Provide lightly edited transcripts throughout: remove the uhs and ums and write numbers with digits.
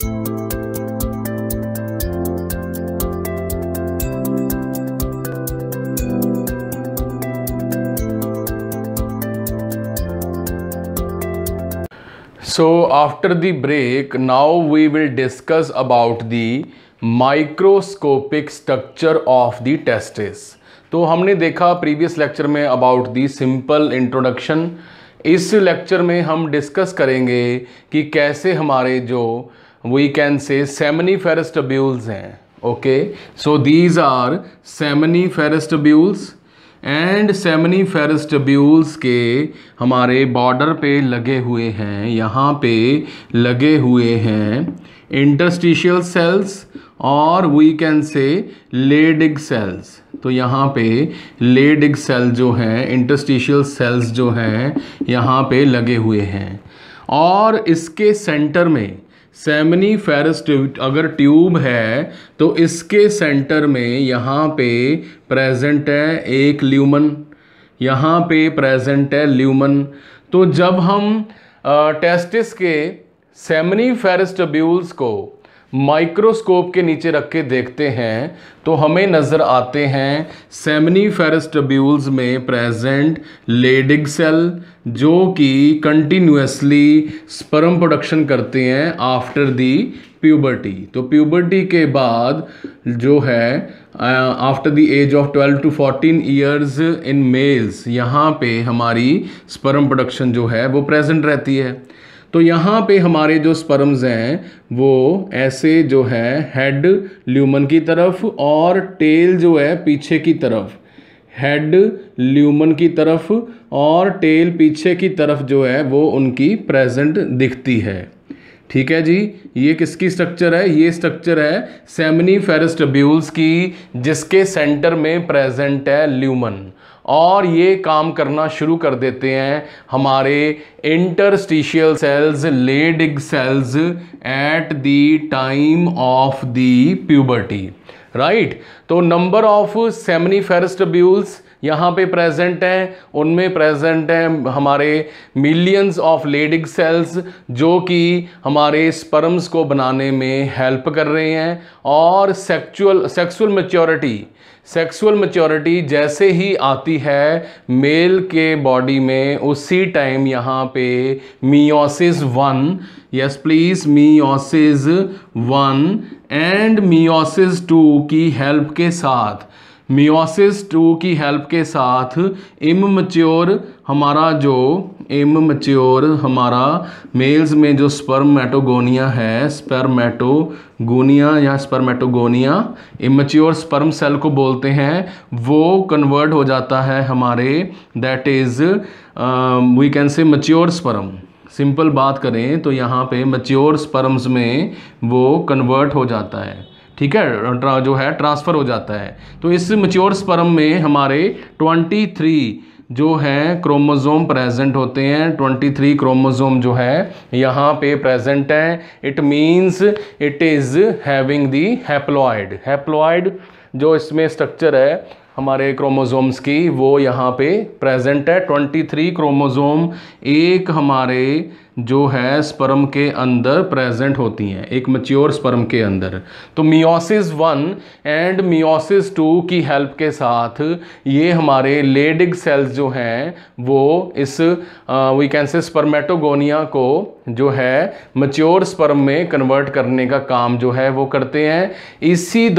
So after the break, now we will discuss about the microscopic structure of the testis. तो हमने देखा previous lecture में about the simple introduction. इस lecture में हम discuss करेंगे कि कैसे हमारे जो we can say seminiferous tubules हैं। Okay, so these are seminiferous tubules and seminiferous tubules के हमारे बॉर्डर पे लगे हुए हैं, यहाँ पे लगे हुए हैं इंटरस्टिशियल सेल्स और we can say Leydig cells. तो यहाँ पे लेडिग सेल जो हैं, इंटरस्टिशियल सेल्स जो हैं यहाँ पे लगे हुए हैं और इसके सेंटर में सेमिनिफेरस अगर ट्यूब है तो इसके सेंटर में यहाँ पे प्रेजेंट है एक ल्यूमन, यहाँ पे प्रेजेंट है ल्यूमन। तो जब हम टेस्टिस के सेमिनिफेरस ट्यूब्यूल्स को माइक्रोस्कोप के नीचे रख के देखते हैं तो हमें नज़र आते हैं सेमिनिफेरस ट्यूब्यूल्स में प्रेजेंट लेडिग सेल जो कि कंटिन्यूसली स्पर्म प्रोडक्शन करते हैं आफ्टर दी प्यूबर्टी। तो प्यूबर्टी के बाद जो है after the age of 12 to 14 years in males यहाँ पे हमारी स्पर्म प्रोडक्शन जो है वो प्रेजेंट रहती है। तो यहाँ पे हमारे जो स्पर्म्स हैं वो ऐसे जो है हेड ल्यूमन की तरफ और टेल जो है पीछे की तरफ, हेड ल्यूमन की तरफ और टेल पीछे की तरफ जो है वो उनकी प्रेजेंट दिखती है। ठीक है जी, ये किसकी स्ट्रक्चर है? ये स्ट्रक्चर है सेमिनिफेरस ट्यूब्यूल्स की, जिसके सेंटर में प्रेजेंट है ल्यूमन और ये काम करना शुरू कर देते हैं हमारे interstitial cells, Leydig cells at the time of the puberty, right. तो नंबर ऑफ सेमिनिफेरस ट्यूब्यूल्स यहाँ पे प्रेजेंट हैं, उनमें प्रेजेंट हैं हमारे मिलियंस ऑफ लेडिग सेल्स जो कि हमारे स्पर्म्स को बनाने में हेल्प कर रहे हैं। और सेक्सुअल मैच्योरिटी जैसे ही आती है मेल के बॉडी में, उसी टाइम यहाँ पे meiosis 1, yes please, meiosis 1 and meiosis 2 की हेल्प के साथ, मियोसिस 2 की हेल्प के साथ इममैच्योर हमारा मेल्स में जो स्पर्मेटोगोनिया है, स्पर्मेटोगोनिया या स्पर्मेटोगोनिया इमैच्योर स्पर्म सेल को बोलते हैं, वो कन्वर्ट हो जाता है हमारे that is we can say mature sperm. Simple बात करें तो यहाँ पे मैच्योर स्पर्म्स में वो कन्वर्ट हो जाता है, ठीक है, जो है ट्रांसफ़र हो जाता है। तो इस मैच्योर स्पर्म में हमारे 23 जो है क्रोमोसोम प्रेजेंट होते हैं। 23 क्रोमोसोम जो है यहाँ पे प्रेजेंट हैं। It means it is having the haploid जो इसमें स्ट्रक्चर है हमारे क्रोमोसोम्स की, वो यहाँ पे प्रेजेंट है। 23 क्रोमोसोम एक हमारे जो है स्पर्म के अंदर प्रेजेंट होती हैं, एक मैच्योर स्पर्म के अंदर। तो मियोसिस 1 एंड मियोसिस 2 की हेल्प के साथ ये हमारे लेडिग सेल्स जो हैं वो इस वी कैन से स्पर्मेटोगोनिया को जो है मैच्योर स्पर्म में कन्वर्ट करने का काम जो है वो करते हैं। इसी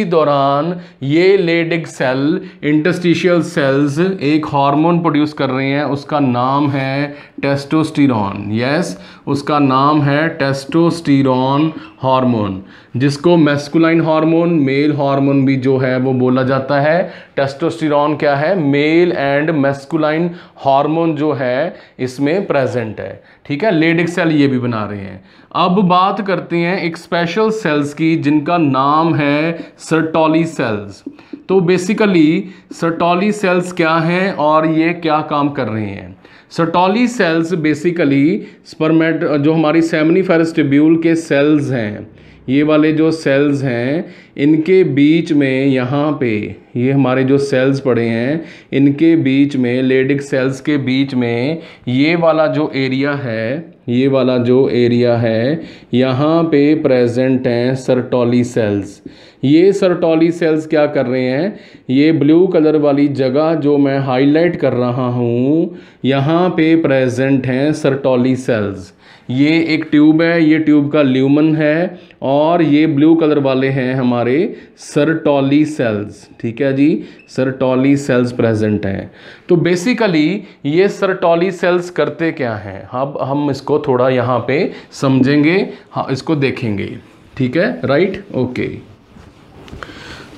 दौरान ये लेडिग सेल, इंटरस्टिशियल सेल्स एक हार्मोन प्रोड्यूस कर रहे हैं, उसका नाम है टेस्टोस्टेरोन। यस, उसका नाम है टेस्टोस्टेरोन हार्मोन, जिसको मैस्कुलाइन हार्मोन, मेल हार्मोन भी जो है वो बोला जाता है। टेस्टोस्टेरोन क्या है? मेल एंड मैस्कुलाइन हार्मोन जो है इसमें प्रेजेंट है, ठीक है। लेडिग सेल ये भी बना रहे हैं। अब बात करते हैं एक स्पेशल सेल्स की जिनका नाम है सर्टोली सेल्स। तो बेसिकली सर्टोली सेल्स क्या हैं और ये क्या काम कर रहे हैं? सर्टोली सेल्स बेसिकली जो हमारी सेमिनिफेरस ट्यूब्यूल के सेल्स हैं, ये वाले जो सेल्स हैं इनके बीच में, यहाँ पे ये हमारे जो सेल्स पड़े हैं इनके बीच में, लेडिग सेल्स के बीच में ये वाला जो एरिया है ये वाला जो एरिया है, यहाँ पे प्रेजेंट हैं सर्टोली सेल्स। ये सर्टोली सेल्स क्या कर रहे हैं, ये ब्लू कलर वाली जगह जो मैं हाईलाइट कर रहा हूँ, यहाँ पे प्रेजेंट हैं सर्टोली सेल्स। ये एक ट्यूब है, ये ट्यूब का ल्यूमन है, और ये ब्लू कलर वाले हैं हमारे सर्टोली सेल्स। ठीक है जी, सर्टोली सेल्स प्रेजेंट हैं। तो बेसिकली ये सर्टोली सेल्स करते क्या हैं, अब हम इसको थोड़ा यहाँ पे समझेंगे, हाँ इसको देखेंगे। ठीक है, राइट, ओके।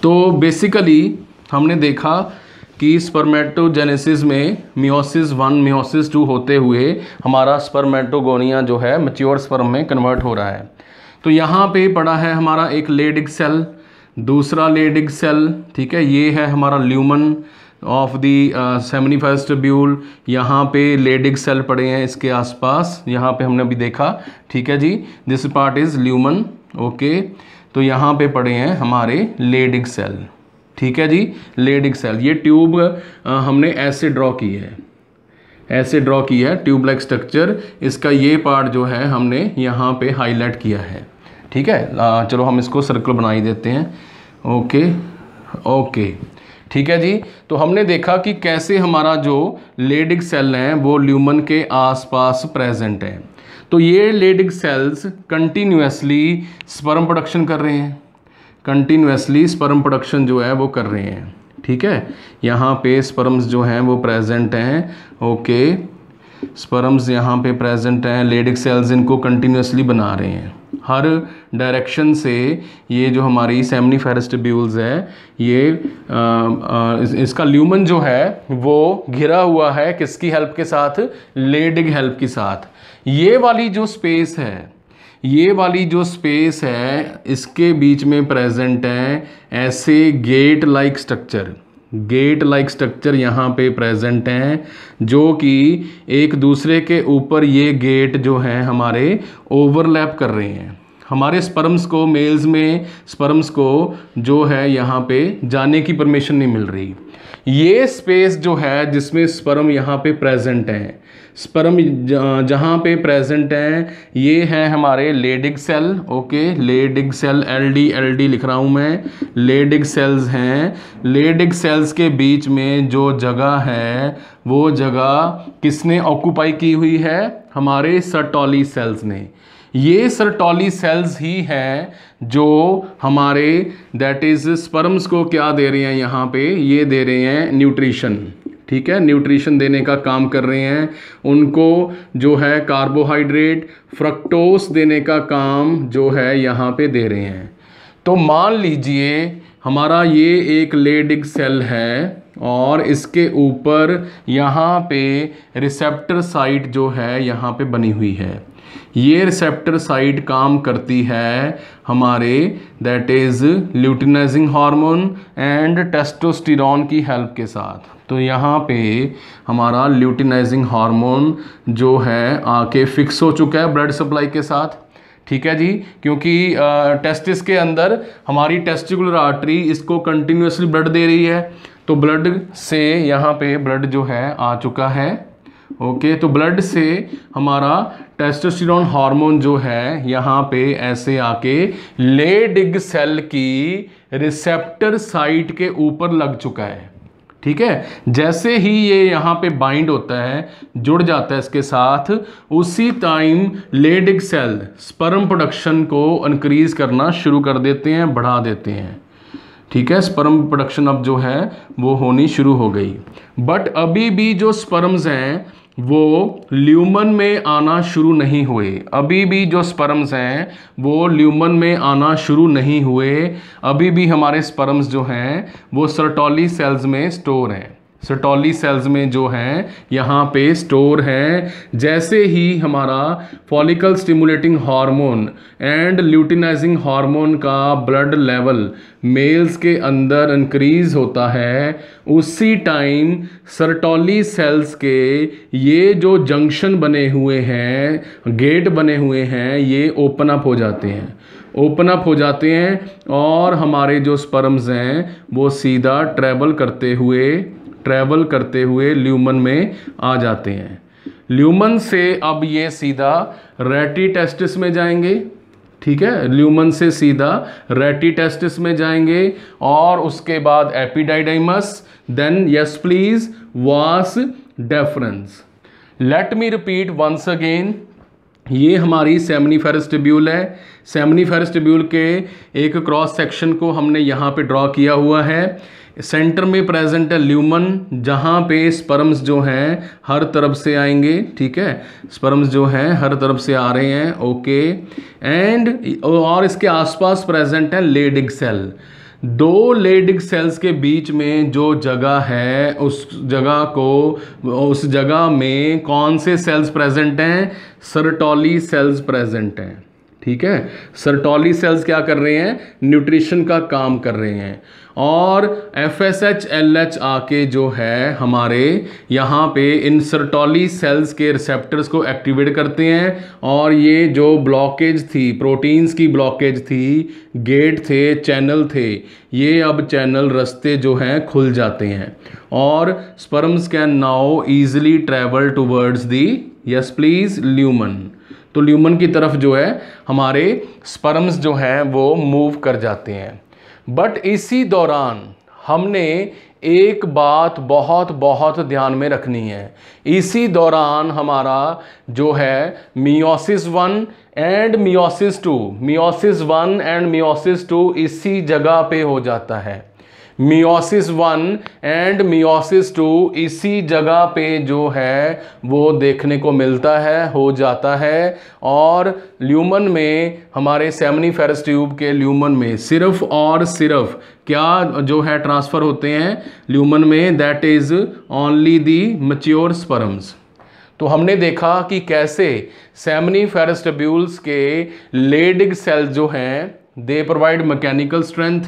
तो बेसिकली हमने देखा कि स्पर्मेटोजेनेसिस में मियोसिस 1 मियोसिस 2 होते हुए हमारा स्पर्मेटोगोनिया जो है मैच्योर स्पर्म में कन्वर्ट हो रहा है। तो यहाँ पे पड़ा है हमारा एक लेडिग सेल, दूसरा लेडिग सेल। ठीक है, ये है हमारा lumen of the seminiferous tubule. यहाँ पे लेडिग सेल पड़े हैं इसके आसपास, यहाँ पे हमने अभी देखा। ठीक है जी, this part is lumen, okay. तो यहाँ पे पड़े हैं हमारे लेडिग सेल। ठीक है जी, लेडिग सेल। ये ट्यूब हमने ऐसे ड्रॉ की है, ऐसे ड्रॉ की है ट्यूब लाइक स्ट्रक्चर। इसका ये पार्ट जो है हमने यहाँ पे हाईलाइट किया है। ठीक है, चलो हम इसको सर्कल बना ही देते हैं। ओके ओके, ठीक है जी। तो हमने देखा कि कैसे हमारा जो लेडिग सेल हैं वो ल्यूमन के आसपास प्रेजेंट हैं। तो ये Leydig cells continuously sperm production कर रहे हैं, कंटिन्यूसली स्पर्म प्रोडक्शन जो है वो कर रहे हैं। ठीक है, यहाँ पे स्पर्म्स जो हैं वो प्रेजेंट हैं, ओके। स्पर्म्स यहाँ पे प्रेजेंट हैं, लेडिग सेल्स इनको कंटिन्यूसली बना रहे हैं हर डायरेक्शन से। ये जो हमारी सेमिनिफेरस ट्यूब्यूल्स है, ये इसका ल्यूमन जो है वो घिरा हुआ है किसकी हेल्प के साथ, लेडिग हेल्प के साथ। ये वाली जो स्पेस है, ये वाली जो स्पेस है, इसके बीच में प्रेजेंट है ऐसे get like structure, get like structure यहाँ पे प्रेजेंट हैं, जो कि एक दूसरे के ऊपर ये गेट जो हैं हमारे ओवरलैप कर रहे हैं। हमारे स्पर्म्स को, मेल्स में स्पर्म्स को जो है यहाँ पे जाने की परमिशन नहीं मिल रही। ये स्पेस जो है जिसमें स्पर्म यहाँ पे प्रेजेंट हैं, स्पर्म जहाँ पे प्रेजेंट हैं, ये है हमारे Leydig cell, okay. Leydig cell, LD लिख रहा हूँ मैं, लेडिग सेल्स हैं। लेडिग सेल्स के बीच में जो जगह है वो जगह किसने ऑक्यूपाई की हुई है, हमारे सर्टोली सेल्स ने। ये सर्टोली सेल्स ही हैं जो हमारे दैट इज स्पर्म्स को क्या दे रहे हैं, यहाँ पे ये दे रहे हैं न्यूट्रिशन। ठीक है, न्यूट्रिशन देने का काम कर रहे हैं। उनको जो है कार्बोहाइड्रेट, फ्रक्टोस देने का काम जो है यहाँ पे दे रहे हैं। तो मान लीजिए हमारा ये एक लेडिग सेल है और इसके ऊपर यहाँ पे रिसेप्टर साइट जो है यहाँ पे बनी हुई है। ये रिसेप्टर साइट काम करती है हमारे that is luteinizing hormone and testosterone की हेल्प के साथ। तो यहाँ पे हमारा ल्यूटिनाइजिंग हार्मोन जो है आके फिक्स हो चुका है ब्लड सप्लाई के साथ। ठीक है जी, क्योंकि टेस्टिस के अंदर हमारी टेस्टिकुलर आर्टरी इसको कंटिन्यूसली ब्लड दे रही है। तो ब्लड से यहाँ पे ब्लड जो है आ चुका है, ओके। तो ब्लड से हमारा टेस्टोस्टेरोन हार्मोन जो है यहाँ पे ऐसे आके लेडिग सेल की रिसेप्टर साइट के ऊपर लग चुका है। ठीक है, जैसे ही ये यहाँ पे बाइंड होता है, जुड़ जाता है इसके साथ, उसी time Leydig cell sperm production को इंक्रीज करना शुरू कर देते हैं, बढ़ा देते हैं। ठीक है, स्पर्म प्रोडक्शन अब जो है वो होनी शुरू हो गई। बट अभी भी जो स्पर्म्स हैं वो ल्यूमन में आना शुरू नहीं हुए। अभी भी जो स्पर्म्स हैं वो ल्यूमन में आना शुरू नहीं हुए। अभी भी हमारे स्पर्म्स जो हैं वो सर्टोली सेल्स में स्टोर हैं, सर्टोली सेल्स में जो हैं यहाँ पे स्टोर हैं। जैसे ही हमारा follicle stimulating hormone and luteinizing hormone का ब्लड लेवल मेल्स के अंदर इंक्रीज होता है, उसी टाइम सर्टोली सेल्स के ये जो जंक्शन बने हुए हैं, गेट बने हुए हैं, ये ओपन अप हो जाते हैं, ओपन अप हो जाते हैं और हमारे जो स्पर्म्स हैं वो सीधा ट्रैवल करते हुए ल्यूमन में आ जाते हैं। ल्यूमन से अब ये सीधा रेटिटेस्टिस में जाएंगे, ठीक है, ल्यूमन से सीधा रेटिटेस्टिस में जाएंगे और उसके बाद epididymis, then yes please vas deferens. Let me repeat once again, ये हमारी सेमनीफेरस ट्यूब्यूल है। सेमनीफेरस ट्यूब्यूल के एक क्रॉस सेक्शन को हमने यहाँ पे ड्रॉ किया हुआ है। सेंटर में प्रेजेंट है ल्यूमन, जहाँ पे स्पर्म्स जो हैं हर तरफ से आएंगे, ठीक है, स्पर्म्स जो हैं हर तरफ से आ रहे हैं, ओके। एंड और इसके आसपास प्रेजेंट है लेडिग सेल। दो लेडिग सेल्स के बीच में जो जगह है उस जगह में कौन से सेल्स प्रेजेंट हैं? सर्टोली सेल्स प्रेजेंट हैं, ठीक है। सर्टोली सेल्स क्या कर रहे हैं? न्यूट्रिशन का काम कर रहे हैं। और FSH LH आके जो है हमारे यहाँ पे इन सर्टोली सेल्स के रिसेप्टर्स को एक्टिवेट करते हैं और ये जो ब्लॉकेज थी, प्रोटीन्स की ब्लॉकेज थी, गेट थे, चैनल थे, ये अब चैनल रास्ते जो हैं खुल जाते हैं और sperms can now easily travel towards the yes please lumen. तो ल्यूमन की तरफ जो है हमारे स्पर्म्स जो हैं वो मूव कर जाते हैं। बट इसी दौरान हमने एक बात बहुत ध्यान में रखनी है। इसी दौरान हमारा जो है मियोसिस 1 एंड मियोसिस 2 इसी जगह पे हो जाता है। मियोसिस 1 एंड मियोसिस 2 इसी जगह पे जो है वो देखने को मिलता है, हो जाता है। और ल्यूमन में, हमारे सेमनीफेरस ट्यूब के ल्यूमन में सिर्फ और सिर्फ क्या जो है ट्रांसफ़र होते हैं ल्यूमन में? That is only the mature sperms. तो हमने देखा कि कैसे सेमनीफेरस ट्यूब्यूल्स के लेडिग सेल्स जो हैं they provide mechanical strength,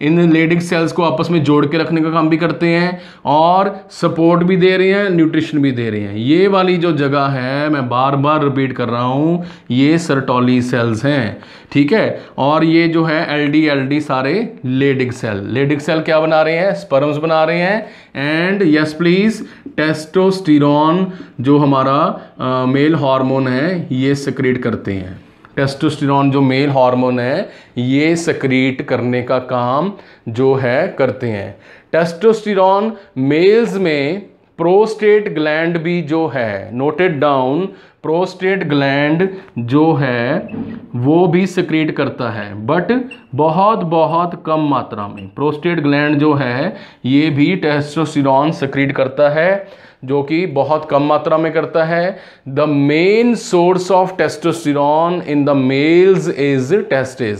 in Leydig cells को आपस में जोड़ के रखने का काम भी करते हैं और सपोर्ट भी दे रहे हैं, न्यूट्रिशन भी दे रहे हैं। ये वाली जो जगह है, मैं बार बार रिपीट कर रहा हूँ, ये सर्टोली सेल्स हैं, ठीक है। और ये जो है LD सारे लेडिग सेल क्या बना रहे हैं? स्पर्म्स बना रहे हैं। एंड यस प्लीज टेस्टोस्टेरोन जो हमारा मेल हार्मोन है ये सेक्रेट करते हैं। टेस्टोस्टेरोन जो मेल हार्मोन है ये सेक्रीट करने का काम जो है करते हैं। टेस्टोस्टेरोन मेल्स में प्रोस्टेट ग्लैंड भी जो है, नोटेड डाउन, प्रोस्टेट ग्लैंड जो है वो भी सेक्रीट करता है, बट बहुत कम मात्रा में। प्रोस्टेट ग्लैंड जो है ये भी टेस्टोस्टेरोन सेक्रीट करता है, जो कि बहुत कम मात्रा में करता है। The main source of testosterone in the mails is testis,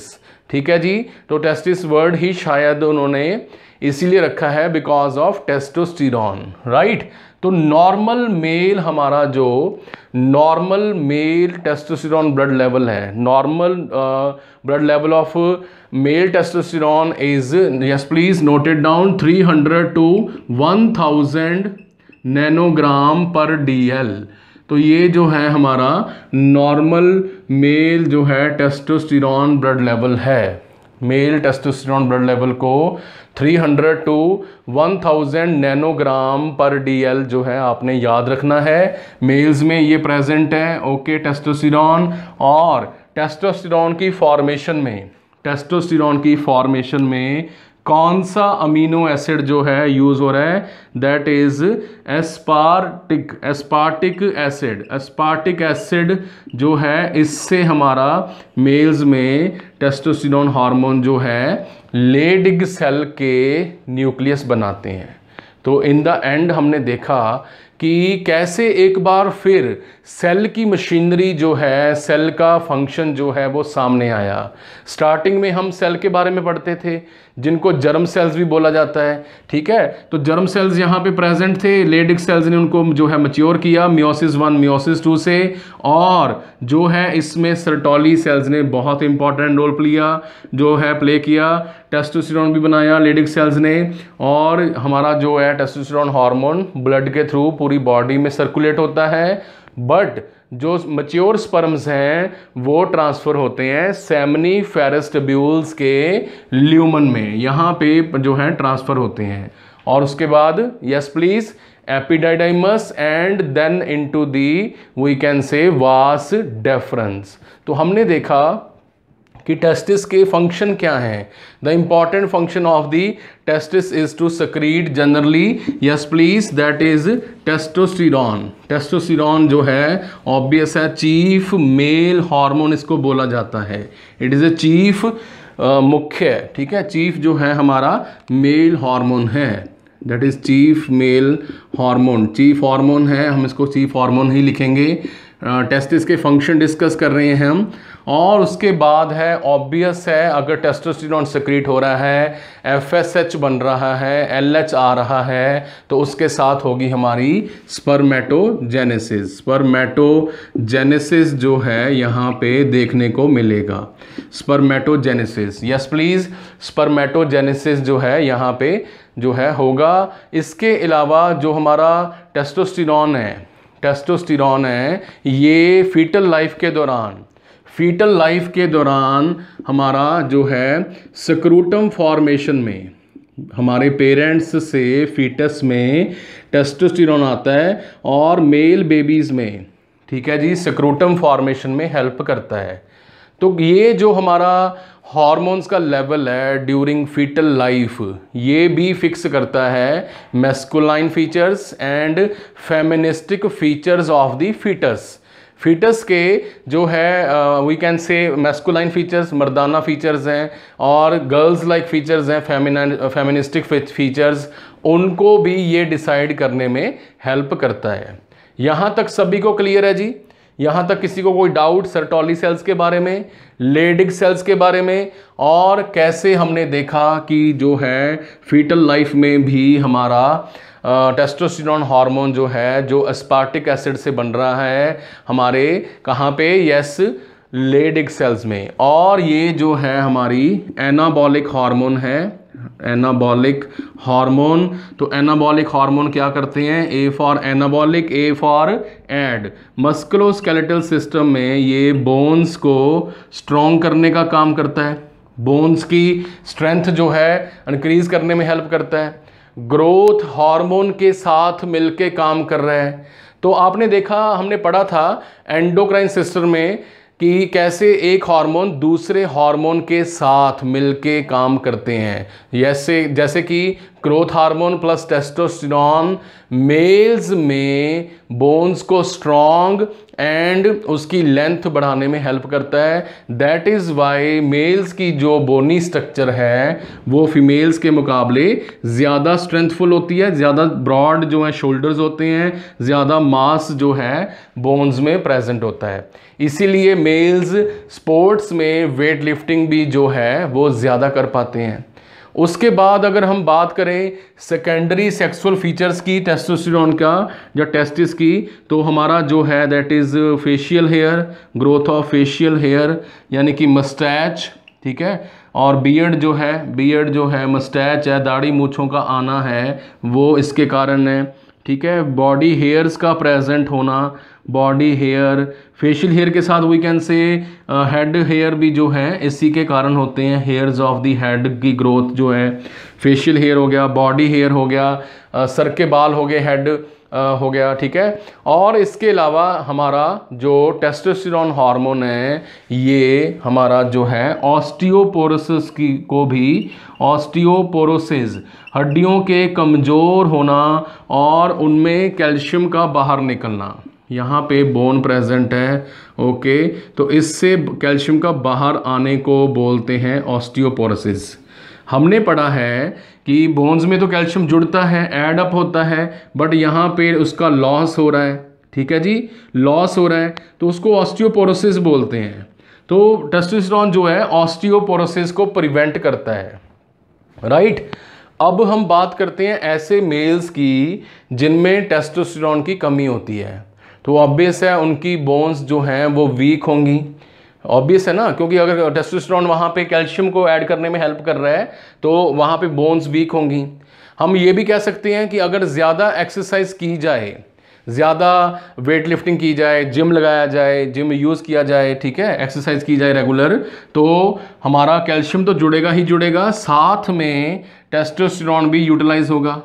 ठीक है जी। तो टेस्टिस वर्ड ही शायद उन्होंने इसीलिए रखा है बिकॉज ऑफ टेस्टोस्टेरोन, राइट। तो नॉर्मल मेल, हमारा जो normal male testosterone blood level है, normal blood level of male testosterone is yes please noted down 300 to 1000 nanogram per DL। तो ये जो है हमारा नॉर्मल मेल जो है टेस्टोस्टेरोन ब्लड लेवल है। मेल टेस्टोस्टेरोन ब्लड लेवल को 300 to 1000 नैनोग्राम पर DL जो है आपने याद रखना है। मेल्स में ये प्रेजेंट है, ओके, टेस्टोस्टेरोन। और टेस्टोस्टेरोन की फॉर्मेशन में कौन सा अमीनो एसिड जो है यूज हो रहा है? दैट इज एस्पार्टिक एसिड जो है, इससे हमारा मेल्स में टेस्टोस्टेरोन हार्मोन जो है लेडिग सेल के न्यूक्लियस बनाते हैं। तो इन द एंड हमने देखा कि कैसे एक बार फिर सेल की मशीनरी जो है, सेल का फंक्शन जो है वो सामने आया। स्टार्टिंग में हम सेल के बारे में पढ़ते थे जिनको जर्म सेल्स भी बोला जाता है, ठीक है। तो जर्म सेल्स यहाँ पे प्रेजेंट थे, लेडिग सेल्स ने उनको जो है मैच्योर किया मियोसिस 1 मियोसिस 2 से। और जो है इसमें सर्टोली सेल्स ने बहुत इंपॉर्टेंट रोल प्ले किया। टेस्टोस्टेरोन भी बनाया लेडिग सेल्स ने, और हमारा जो है टेस्टोस्टेरोन हार्मोन ब्लड के थ्रू पूरी बॉडी में सर्कुलेट होता है। बट जो मैच्योर स्पर्म्स हैं वो ट्रांसफ़र होते हैं सेमनीफेरस ट्यूब्यूल्स के ल्यूमन में, यहाँ पे जो है ट्रांसफ़र होते हैं। और उसके बाद yes please epididymis and then into the we can say vas deference. तो हमने देखा कि टेस्टिस के फंक्शन क्या हैं। The important function of the testis is to secrete generally, yes please, that is testosterone. Testosterone जो है ऑब्वियस है, चीफ मेल हार्मोन इसको बोला जाता है। इट इज़ ए चीफ, मुख्य, ठीक है, चीफ जो है हमारा मेल हार्मोन है, that is chief male hormone. Chief hormone है, हम इसको चीफ हार्मोन ही लिखेंगे। टेस्टिस के फंक्शन डिस्कस कर रहे हैं हम। और उसके बाद है ऑब्वियस है, अगर टेस्टोस्टेरॉन सेक्रीट हो रहा है, FSH बन रहा है, LH आ रहा है, तो उसके साथ होगी हमारी स्पर्मेटोजेनेसिस। स्पर्मेटोजेनेसिस जो है यहाँ पे देखने को मिलेगा, स्पर्मेटोजेनेसिस, यस प्लीज, स्पर्मेटोजेनेसिस जो है यहाँ पे जो है होगा। इसके अलावा जो हमारा टेस्टोस्टेरॉन है ये फीटल लाइफ के दौरान हमारा जो है स्क्रूटम फॉर्मेशन में, हमारे पेरेंट्स से फीटस में टेस्टोस्टेरॉन आता है और मेल बेबीज़ में, ठीक है जी, स्क्रूटम फॉर्मेशन में हेल्प करता है। तो ये जो हमारा हार्मोन्स का लेवल है ड्यूरिंग फीटल लाइफ, ये भी फिक्स करता है masculine features and feministic features of the foetus के जो है we can say masculine features, मर्दाना फीचर्स हैं, और गर्ल्स लाइक फीचर्स हैं, फेमिनिस्टिक फीचर्स, उनको भी ये डिसाइड करने में हेल्प करता है। यहाँ तक सभी को क्लियर है जी? यहाँ तक किसी को कोई डाउट सर्टोली सेल्स के बारे में, लेडिग सेल्स के बारे में, और कैसे हमने देखा कि जो है फीटल लाइफ में भी हमारा टेस्टोस्टेरॉन हार्मोन जो है, जो एस्पार्टिक एसिड से बन रहा है हमारे कहाँ पे, यस, लेडिग सेल्स में। और ये जो है हमारी एनाबॉलिक हार्मोन है, एनाबॉलिक हार्मोन। तो एनाबॉलिक हार्मोन क्या करते हैं? A for anabolic, A for add. Musculoskeletal system में ये बोन्स को स्ट्रॉन्ग करने का काम करता है, बोन्स की स्ट्रेंथ जो है इंक्रीज करने में हेल्प करता है, ग्रोथ हार्मोन के साथ मिलके काम कर रहा है। तो आपने देखा, हमने पढ़ा था एंडोक्राइन सिस्टम में कि कैसे एक हार्मोन दूसरे हार्मोन के साथ मिलके काम करते हैं। जैसे कि growth hormone plus testosterone males में बोन्स को स्ट्रॉन्ग एंड उसकी लेंथ बढ़ाने में हेल्प करता है। दैट इज़ वाई मेल्स की जो बोनी स्ट्रक्चर है वो फीमेल्स के मुकाबले ज़्यादा स्ट्रेंथफुल होती है, ज़्यादा ब्रॉड जो है शोल्डर्स होते हैं, ज़्यादा मास जो है बोन्स में प्रेजेंट होता है। इसीलिए मेल्स स्पोर्ट्स में वेट लिफ्टिंग भी जो है वो ज़्यादा कर पाते हैं। उसके बाद अगर हम बात करें सेकेंडरी सेक्सुअल फीचर्स की टेस्टोस्टेरॉन का या टेस्टिस की, तो हमारा जो है that is facial hair, growth of facial hair यानी कि मस्टैच, ठीक है, और बियर्ड जो है मस्टैच है, दाढ़ी मूछों का आना है वो इसके कारण है, ठीक है। बॉडी हेयर्स का प्रेजेंट होना, बॉडी हेयर, फेशियल हेयर के साथ we can say head hair भी जो है इसी के कारण होते हैं। हेयर्स ऑफ द हेड की ग्रोथ जो है, फेशियल हेयर हो गया, बॉडी हेयर हो गया, सर के बाल हो गए, हेड हो गया, ठीक है। और इसके अलावा हमारा जो टेस्टोस्टेरॉन हार्मोन है ये हमारा जो है ऑस्टियोपोरोसिस की को भी, ऑस्टियोपोरोसिस हड्डियों के कमज़ोर होना और उनमें कैल्शियम का बाहर निकलना, यहाँ पे बोन प्रेजेंट है, ओके, तो इससे कैल्शियम का बाहर आने को बोलते हैं ऑस्टियोपोरोसिस। हमने पढ़ा है कि बोन्स में तो कैल्शियम जुड़ता है, ऐड अप होता है, बट यहाँ पे उसका लॉस हो रहा है, ठीक है जी, लॉस हो रहा है, तो उसको ऑस्टियोपोरोसिस बोलते हैं। तो टेस्टोस्टेरॉन जो है ऑस्टियोपोरोसिस को प्रिवेंट करता है, राइट। अब हम बात करते हैं ऐसे मेल्स की जिनमें टेस्टोस्टेरॉन की कमी होती है। तो ऑब्वियस है उनकी बोन्स जो हैं वो वीक होंगी, ऑब्वियस है ना, क्योंकि अगर टेस्टोस्टेरॉन वहाँ पे कैल्शियम को ऐड करने में हेल्प कर रहा है तो वहाँ पे बोन्स वीक होंगी। हम ये भी कह सकते हैं कि अगर ज़्यादा एक्सरसाइज की जाए, ज़्यादा वेट लिफ्टिंग की जाए, जिम लगाया जाए, जिम यूज़ किया जाए, ठीक है, एक्सरसाइज की जाए रेगुलर, तो हमारा कैल्शियम तो जुड़ेगा ही जुड़ेगा, साथ में टेस्टोस्टेरॉन भी यूटिलाइज होगा।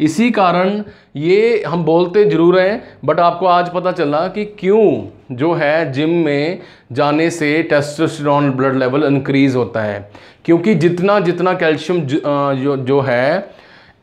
इसी कारण ये हम बोलते जरूर हैं, बट आपको आज पता चला कि क्यों जो है जिम में जाने से टेस्टोस्टेरोन ब्लड लेवल इंक्रीज होता है। क्योंकि जितना जितना कैल्शियम जो है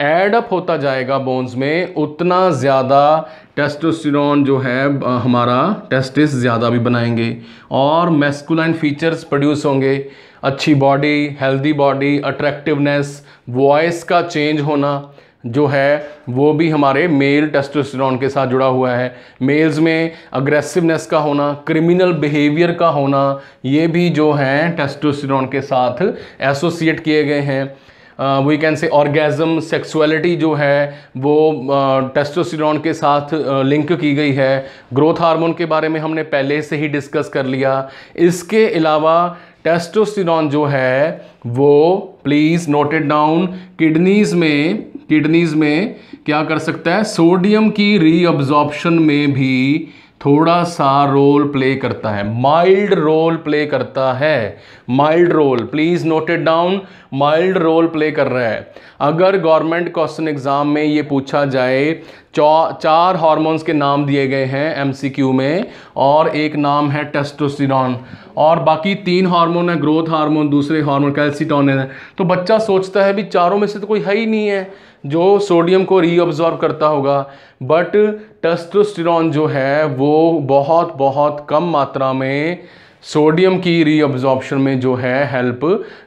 ऐड अप होता जाएगा बोन्स में, उतना ज़्यादा टेस्टोस्टेरोन जो है हमारा टेस्टिस ज़्यादा भी बनाएंगे और मैस्कुलाइन फीचर्स प्रोड्यूस होंगे। अच्छी body, healthy body, attractiveness, voice का चेंज होना जो है वो भी हमारे मेल टेस्टोस्टेरोन के साथ जुड़ा हुआ है। मेल्स में अग्रेसिवनेस का होना, क्रिमिनल बिहेवियर का होना, ये भी जो है टेस्टोस्टेरोन के साथ एसोसिएट किए गए हैं। We can say orgasm, sexuality जो है वो टेस्टोस्टेरोन के साथ लिंक की गई है। ग्रोथ हार्मोन के बारे में हमने पहले से ही डिस्कस कर लिया। इसके अलावा टेस्टोस्टेरोन जो है वो, please note it down, kidneys में क्या कर सकता है, सोडियम की रीअब्जॉर्प्शन में भी थोड़ा सा रोल प्ले करता है, माइल्ड रोल प्ले करता है। Mild role, please note it down, mild role play कर रहा है। अगर गवर्नमेंट क्वेश्चन एग्जाम में ये पूछा जाए, 4 हार्मोन्स के नाम दिए गए हैं एमसीक्यू में, और एक नाम है टेस्टोस्टेरोन और बाकी 3 हार्मोन है, ग्रोथ हार्मोन, दूसरे हार्मोन कैल्सिटोनिन है, तो बच्चा सोचता है भी चारों में से तो कोई है ही नहीं है जो सोडियम को रीअब्जॉर्ब करता होगा। बट टेस्टोस्टेरोन जो है वो बहुत बहुत कम मात्रा में सोडियम की रीअब्जॉर्प्शन में जो है हेल्प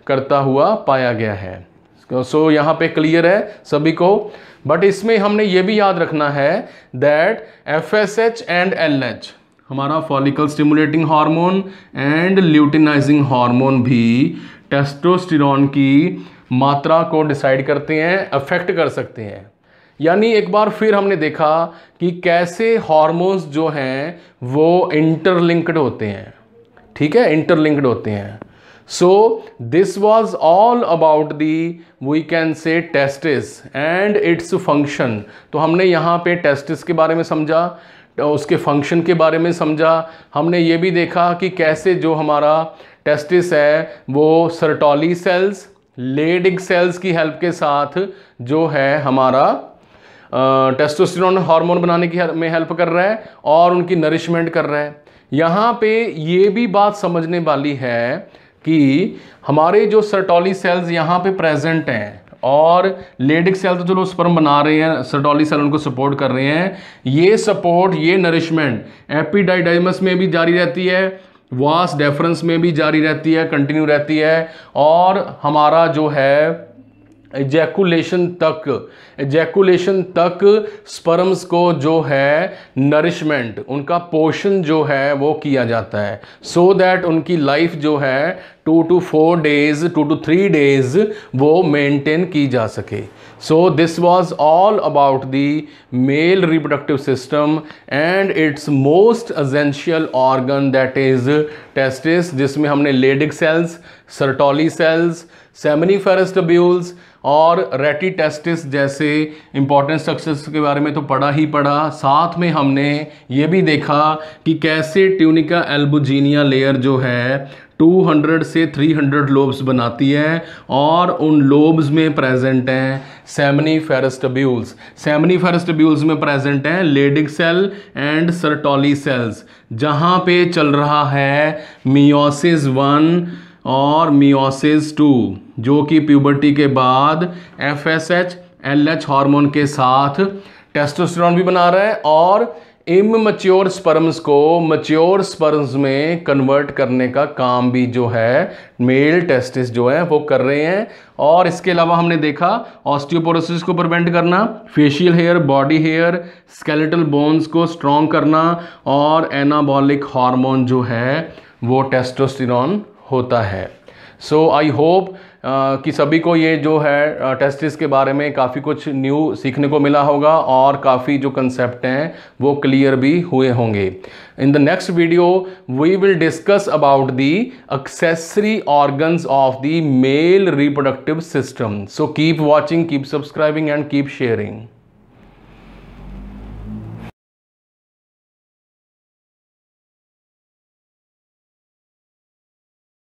करता हुआ पाया गया है। सो यहाँ पे क्लियर है सभी को। बट इसमें हमने ये भी याद रखना है दैट FSH एंड LH, हमारा follicle stimulating hormone and luteinizing hormone भी टेस्टोस्टेरोन की मात्रा को डिसाइड करते हैं, अफेक्ट कर सकते हैं। यानी एक बार फिर हमने देखा कि कैसे हार्मोन्स जो हैं वो इंटरलिंक्ड होते हैं, ठीक है, इंटरलिंक्ड होते हैं। So this was all about the, we can say, testis and its function. तो हमने यहाँ पे टेस्टिस के बारे में समझा, उसके फंक्शन के बारे में समझा। हमने ये भी देखा कि कैसे जो हमारा टेस्टिस है वो सर्टोली सेल्स, लेडिग सेल्स की हेल्प के साथ जो है हमारा टेस्टोस्टेरोन हार्मोन बनाने की में हेल्प कर रहा है और उनकी नरिशमेंट कर रहा है। यहाँ पे ये भी बात समझने वाली है कि हमारे जो सर्टोली सेल्स यहाँ पे प्रेजेंट हैं और लेडिग सेल तो चलो स्पर्म बना रहे हैं, सर्टोली सेल उनको सपोर्ट कर रहे हैं। ये सपोर्ट, ये नरिशमेंट एपिडाइडाइमस में भी जारी रहती है, वास डेफरेंस में भी जारी रहती है, कंटिन्यू रहती है, और हमारा जो है एजैकुलेशन तक स्पर्म्स को जो है नरिशमेंट, उनका पोषण जो है वो किया जाता है, सो दैट उनकी लाइफ जो है 2 to 4 days, 2 to 3 days वो मेंटेन की जा सके। So this was all about the male reproductive system and its most essential organ, that is testis, जिसमें हमने Leydig cells, Sertoli cells, seminiferous tubules और रेटी टेस्टिस जैसे इंपॉर्टेंट स्ट्रक्चर्स के बारे में तो पढ़ा ही पढ़ा। साथ में हमने ये भी देखा कि कैसे ट्यूनिका एल्बुजिनिया लेयर जो है 200 से 300 लोब्स बनाती है और उन लोब्स में प्रेजेंट हैं सेमिनिफेरस ट्यूब्यूल्स। सेमिनिफेरस ट्यूब्यूल्स में प्रेजेंट हैं Leydig cell and Sertoli cells, जहाँ पे चल रहा है मियोसिस 1 और मियोसिस 2, जो कि प्यूबर्टी के बाद FSH LH हार्मोन के साथ टेस्टोस्टेरोन भी बना रहा है और इमैच्योर स्पर्म्स को मैच्योर स्पर्म्स में कन्वर्ट करने का काम भी जो है मेल टेस्टिस जो है वो कर रहे हैं। और इसके अलावा हमने देखा ऑस्टियोपोरोसिस को प्रिवेंट करना, facial hair, body hair, skeletal bones को स्ट्रॉन्ग करना, और एनाबॉलिक हार्मोन जो है वो टेस्टोस्टेरोन होता है। सो आई होप कि सभी को ये जो है टेस्टिस के बारे में काफ़ी कुछ न्यू सीखने को मिला होगा और काफ़ी जो कंसेप्ट हैं वो क्लियर भी हुए होंगे। In the next video we will discuss about the accessory organs of the male reproductive system. So keep watching, keep subscribing and keep sharing.